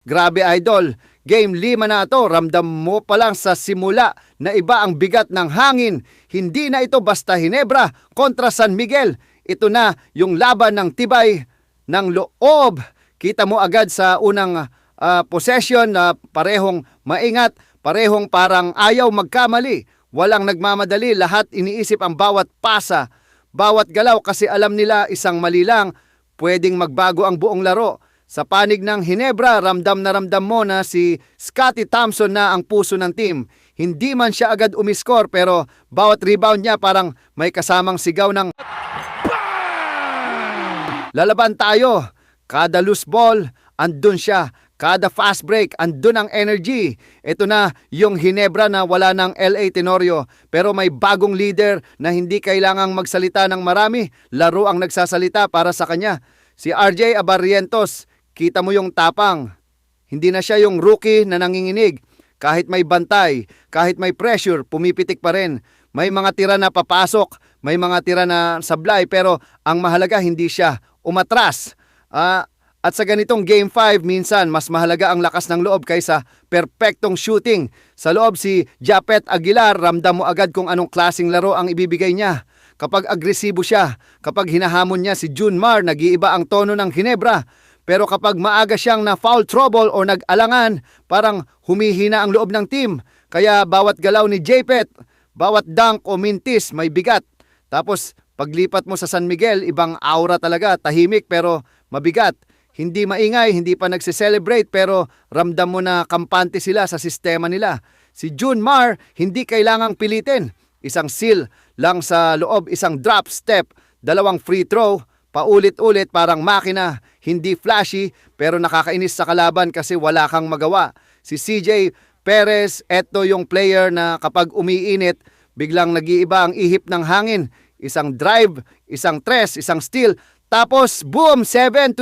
Grabe idol, game 5 na ito, ramdam mo pa lang sa simula na iba ang bigat ng hangin. Hindi na ito basta Hinebra kontra San Miguel. Ito na yung laban ng tibay ng loob. Kita mo agad sa unang possession na parehong maingat, parehong parang ayaw magkamali. Walang nagmamadali, lahat iniisip ang bawat pasa, bawat galaw kasi alam nila isang mali lang, pwedeng magbago ang buong laro. Sa panig ng Hinebra, ramdam na ramdam mo na si Scottie Thompson na ang puso ng team. Hindi man siya agad umiskor pero bawat rebound niya parang may kasamang sigaw ng lalaban tayo. Kada loose ball, andun siya. Kada fast break, andun ang energy. Ito na yung Hinebra na wala ng LA Tenorio. Pero may bagong leader na hindi kailangang magsalita ng marami. Laro ang nagsasalita para sa kanya. Si RJ Abarrientos, kita mo yung tapang. Hindi na siya yung rookie na nanginginig. Kahit may bantay, kahit may pressure, pumipitik pa rin. May mga tira na papasok, may mga tira na sablay, pero ang mahalaga hindi siya umatras. At sa ganitong Game 5, minsan mas mahalaga ang lakas ng loob kaysa perpektong shooting. Sa loob si Japet Aguilar, ramdam mo agad kung anong klaseng laro ang ibibigay niya. Kapag agresibo siya, kapag hinahamon niya si Junmar, nag-iiba ang tono ng Hinebra. Pero kapag maaga siyang na foul trouble o nag-alangan, parang humihina ang loob ng team. Kaya bawat galaw ni Japet, bawat dunk o mintis may bigat. Tapos paglipat mo sa San Miguel, ibang aura talaga, tahimik pero mabigat. Hindi maingay, hindi pa nagse-celebrate pero ramdam mo na kampante sila sa sistema nila. Si Junmar, hindi kailangang pilitin. Isang seal lang sa loob, isang drop step, dalawang free throw, paulit-ulit parang makina, hindi flashy pero nakakainis sa kalaban kasi wala kang magawa. Si CJ Perez, eto yung player na kapag umiinit, biglang nag-iiba ang ihip ng hangin. Isang drive, isang tres, isang steal, tapos boom, 7-0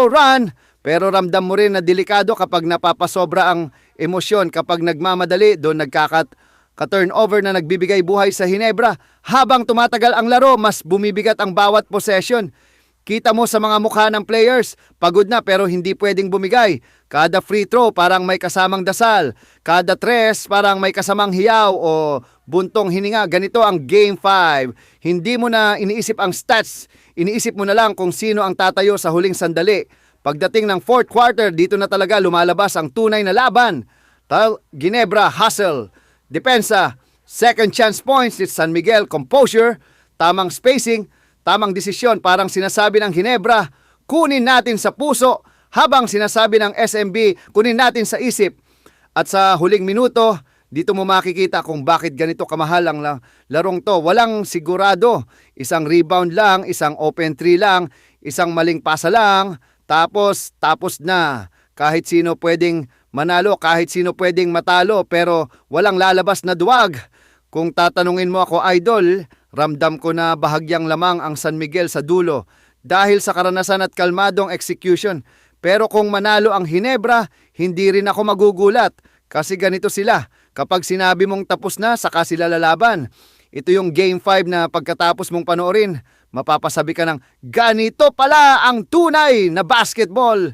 run. Pero ramdam mo rin na delikado kapag napapasobra ang emosyon, kapag nagmamadali, doon nagkaka-turnover na nagbibigay buhay sa Hinebra. Habang tumatagal ang laro, mas bumibigat ang bawat possession. Kita mo sa mga mukha ng players, pagod na pero hindi pwedeng bumigay. Kada free throw parang may kasamang dasal. Kada tres parang may kasamang hiyaw o buntong hininga. Ganito ang Game 5. Hindi mo na iniisip ang stats. Iniisip mo na lang kung sino ang tatayo sa huling sandali. Pagdating ng fourth quarter, dito na talaga lumalabas ang tunay na laban. Ginebra, hustle. Depensa, second chance points. It's San Miguel, composure, tamang spacing, tamang desisyon. Parang sinasabi ng Hinebra, kunin natin sa puso, habang sinasabi ng SMB, kunin natin sa isip. At sa huling minuto, dito mo makikita kung bakit ganito kamahal ang larong to. Walang sigurado. Isang rebound lang, isang open three lang, isang maling pasa lang, tapos na. Kahit sino pwedeng manalo, kahit sino pwedeng matalo, pero walang lalabas na duwag. Kung tatanungin mo ako, idol, ramdam ko na bahagyang lamang ang San Miguel sa dulo dahil sa karanasan at kalmadong execution. Pero kung manalo ang Hinebra, hindi rin ako magugulat kasi ganito sila. Kapag sinabi mong tapos na, saka sila lalaban. Ito yung Game 5 na pagkatapos mong panoorin, mapapasabi ka ng ganito pala ang tunay na basketball.